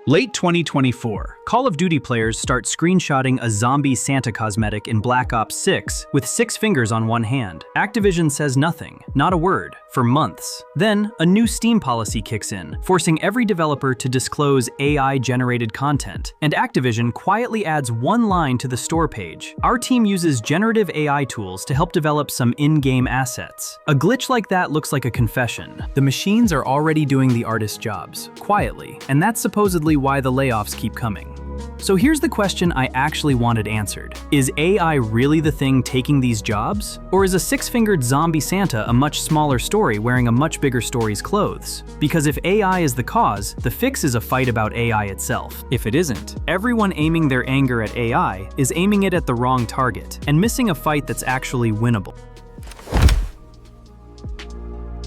Late 2024, Call of Duty players start screenshotting a zombie Santa cosmetic in Black Ops 6 with 6 fingers on one hand. Activision says nothing, not a word, for months. Then, a new Steam policy kicks in, forcing every developer to disclose AI-generated content. And Activision quietly adds one line to the store page. Our team uses generative AI tools to help develop some in-game assets. A glitch like that looks like a confession. The machines are already doing the artist's jobs, quietly, and that's supposedly why the layoffs keep coming. So here's the question I actually wanted answered. Is AI really the thing taking these jobs? Or is a six-fingered zombie Santa a much smaller story wearing a much bigger story's clothes? Because if AI is the cause, the fix is a fight about AI itself. If it isn't, everyone aiming their anger at AI is aiming it at the wrong target and missing a fight that's actually winnable.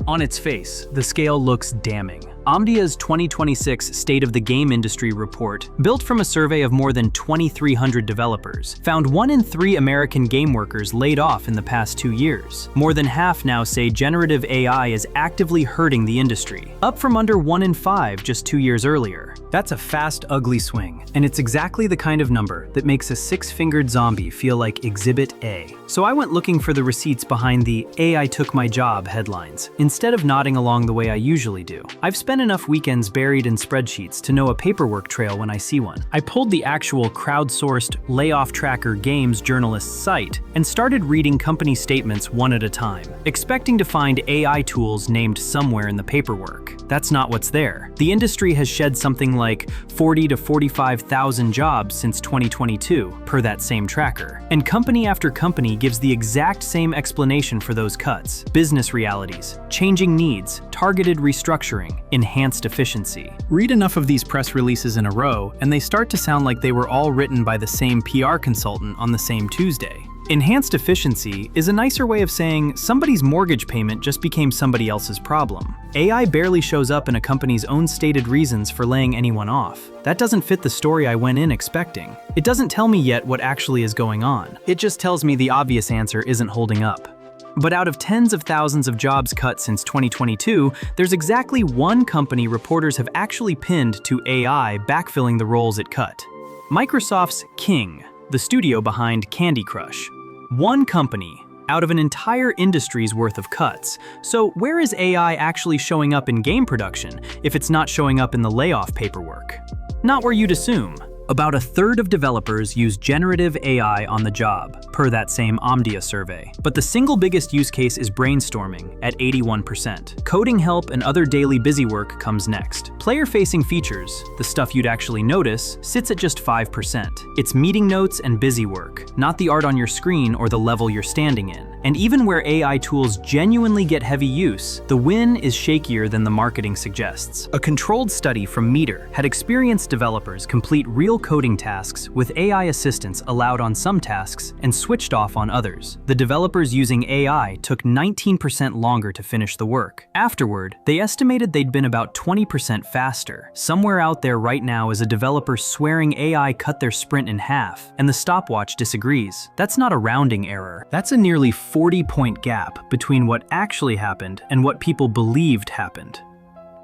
On its face, the scale looks damning. Omdia's 2026 State of the Game Industry report, built from a survey of more than 2,300 developers, found 1 in 3 American game workers laid off in the past 2 years. More than half now say generative AI is actively hurting the industry, up from under 1 in 5 just 2 years earlier. That's a fast, ugly swing, and it's exactly the kind of number that makes a six-fingered zombie feel like Exhibit A. So I went looking for the receipts behind the "AI took my job" headlines, instead of nodding along the way I usually do. I've spent enough weekends buried in spreadsheets to know a paperwork trail when I see one. I pulled the actual crowdsourced Layoff Tracker Games journalist's site and started reading company statements one at a time, expecting to find AI tools named somewhere in the paperwork. That's not what's there. The industry has shed something like 40 to 45,000 jobs since 2022, per that same tracker. And company after company gives the exact same explanation for those cuts: business realities, changing needs, targeted restructuring, enhanced efficiency. Read enough of these press releases in a row, and they start to sound like they were all written by the same PR consultant on the same Tuesday. Enhanced efficiency is a nicer way of saying somebody's mortgage payment just became somebody else's problem. AI barely shows up in a company's own stated reasons for laying anyone off. That doesn't fit the story I went in expecting. It doesn't tell me yet what actually is going on. It just tells me the obvious answer isn't holding up. But out of tens of thousands of jobs cut since 2022, there's exactly one company reporters have actually pinned to AI backfilling the roles it cut. Microsoft's King, the studio behind Candy Crush. One company out of an entire industry's worth of cuts. So where is AI actually showing up in game production if it's not showing up in the layoff paperwork? Not where you'd assume. About a third of developers use generative AI on the job, per that same Omdia survey. But the single biggest use case is brainstorming, at 81%. Coding help and other daily busy work comes next. Player-facing features, the stuff you'd actually notice, sits at just 5%. It's meeting notes and busy work, not the art on your screen or the level you're standing in. And even where AI tools genuinely get heavy use, the win is shakier than the marketing suggests. A controlled study from Meter had experienced developers complete real coding tasks with AI assistance allowed on some tasks and switched off on others. The developers using AI took 19% longer to finish the work. Afterward, they estimated they'd been about 20% faster. Somewhere out there right now is a developer swearing AI cut their sprint in half, and the stopwatch disagrees. That's not a rounding error. That's a nearly 40-point gap between what actually happened and what people believed happened.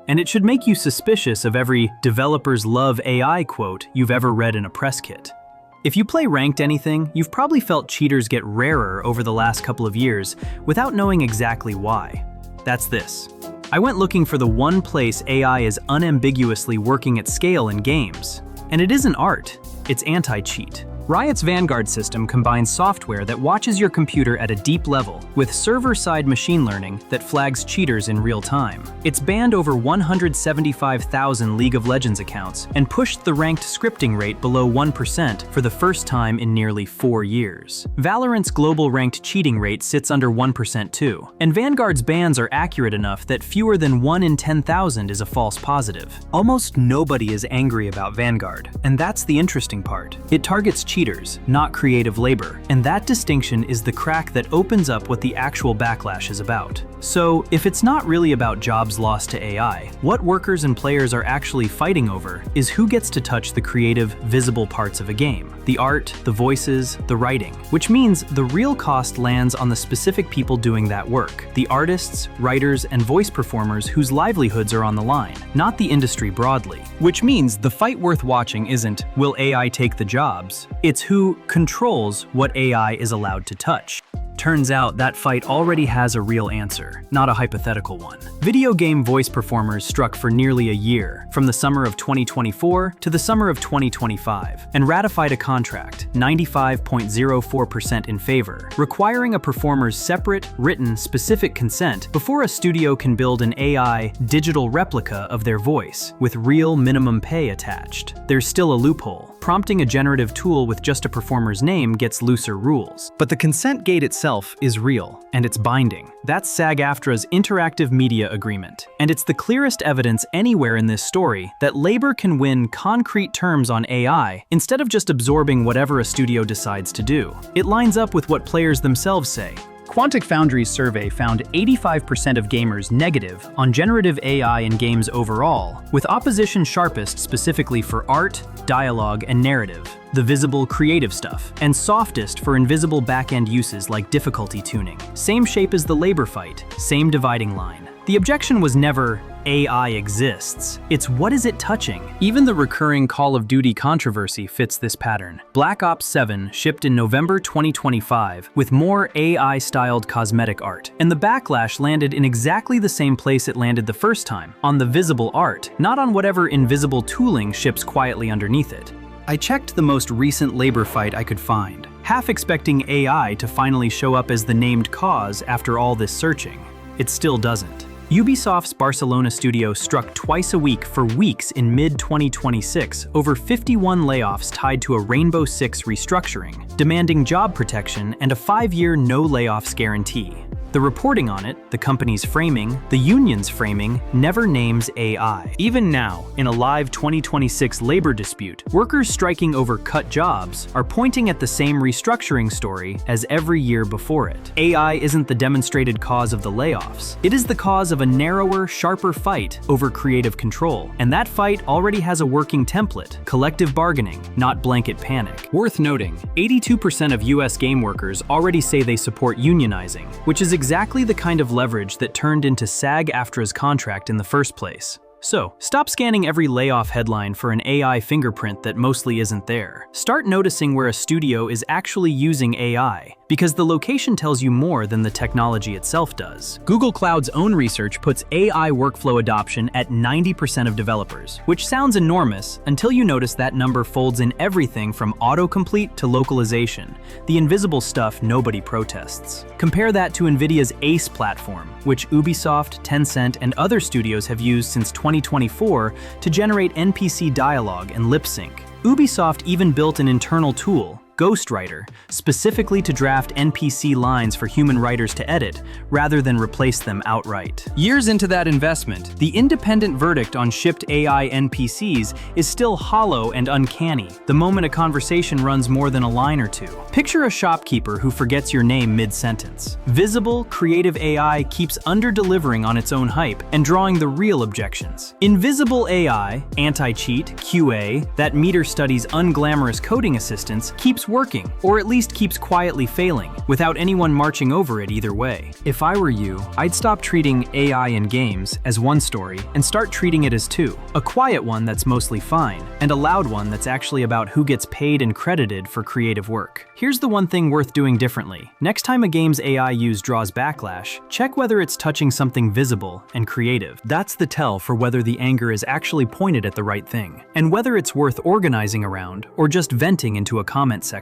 And it should make you suspicious of every "developers love AI" quote you've ever read in a press kit. If you play ranked anything, you've probably felt cheaters get rarer over the last couple of years without knowing exactly why. That's this. I went looking for the one place AI is unambiguously working at scale in games. And it isn't art, it's anti-cheat. Riot's Vanguard system combines software that watches your computer at a deep level with server-side machine learning that flags cheaters in real time. It's banned over 175,000 League of Legends accounts and pushed the ranked scripting rate below 1% for the first time in nearly 4 years. Valorant's global ranked cheating rate sits under 1% too. And Vanguard's bans are accurate enough that fewer than 1 in 10,000 is a false positive. Almost nobody is angry about Vanguard, and that's the interesting part. It targets cheaters, not creative labor, and that distinction is the crack that opens up what the actual backlash is about. So, if it's not really about jobs lost to AI, what workers and players are actually fighting over is who gets to touch the creative, visible parts of a game. The art, the voices, the writing. Which means the real cost lands on the specific people doing that work. The artists, writers, and voice performers whose livelihoods are on the line, not the industry broadly. Which means the fight worth watching isn't, will AI take the jobs? It's who controls what AI is allowed to touch. Turns out that fight already has a real answer, not a hypothetical one. Video game voice performers struck for nearly a year, from the summer of 2024 to the summer of 2025, and ratified a contract, 95.04% in favor, requiring a performer's separate, written, specific consent before a studio can build an AI digital replica of their voice, with real minimum pay attached. There's still a loophole. Prompting a generative tool with just a performer's name gets looser rules. But the consent gate itself is real, and it's binding. That's SAG-AFTRA's Interactive Media Agreement. And it's the clearest evidence anywhere in this story that labor can win concrete terms on AI instead of just absorbing whatever a studio decides to do. It lines up with what players themselves say. Quantic Foundry's survey found 85% of gamers negative on generative AI in games overall, with opposition sharpest specifically for art, dialogue, and narrative, the visible creative stuff, and softest for invisible back-end uses like difficulty tuning. Same shape as the labor fight, same dividing line. The objection was never, AI exists. It's what is it touching? Even the recurring Call of Duty controversy fits this pattern. Black Ops 7 shipped in November 2025 with more AI-styled cosmetic art, and the backlash landed in exactly the same place it landed the first time, on the visible art, not on whatever invisible tooling ships quietly underneath it. I checked the most recent labor fight I could find, half expecting AI to finally show up as the named cause after all this searching. It still doesn't. Ubisoft's Barcelona studio struck twice a week for weeks in mid-2026 over 51 layoffs tied to a Rainbow Six restructuring, demanding job protection and a 5-year no layoffs guarantee. The reporting on it, the company's framing, the union's framing, never names AI. Even now, in a live 2026 labor dispute, workers striking over cut jobs are pointing at the same restructuring story as every year before it. AI isn't the demonstrated cause of the layoffs. It is the cause of a narrower, sharper fight over creative control. And that fight already has a working template: collective bargaining, not blanket panic. Worth noting, 82% of US game workers already say they support unionizing, which is exactly the kind of leverage that turned into SAG-AFTRA's contract in the first place. So, stop scanning every layoff headline for an AI fingerprint that mostly isn't there. Start noticing where a studio is actually using AI, because the location tells you more than the technology itself does. Google Cloud's own research puts AI workflow adoption at 90% of developers, which sounds enormous until you notice that number folds in everything from autocomplete to localization, the invisible stuff nobody protests. Compare that to NVIDIA's ACE platform, which Ubisoft, Tencent, and other studios have used since 2024 to generate NPC dialogue and lip sync. Ubisoft even built an internal tool, Ghostwriter, specifically to draft NPC lines for human writers to edit, rather than replace them outright. Years into that investment, the independent verdict on shipped AI NPCs is still hollow and uncanny, the moment a conversation runs more than a line or two. Picture a shopkeeper who forgets your name mid-sentence. Visible, creative AI keeps under-delivering on its own hype and drawing the real objections. Invisible AI, anti-cheat, QA, that meter study's unglamorous coding assistants, keeps working, or at least keeps quietly failing, without anyone marching over it either way. If I were you, I'd stop treating AI in games as one story and start treating it as two. A quiet one that's mostly fine, and a loud one that's actually about who gets paid and credited for creative work. Here's the one thing worth doing differently. Next time a game's AI use draws backlash, check whether it's touching something visible and creative. That's the tell for whether the anger is actually pointed at the right thing, and whether it's worth organizing around or just venting into a comment section.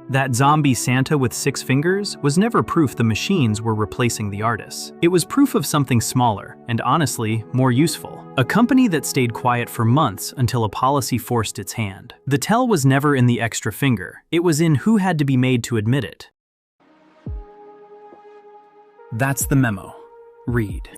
That zombie Santa with 6 fingers was never proof the machines were replacing the artists. It was proof of something smaller, and honestly, more useful. A company that stayed quiet for months until a policy forced its hand. The tell was never in the extra finger. It was in who had to be made to admit it. That's the memo. Reid.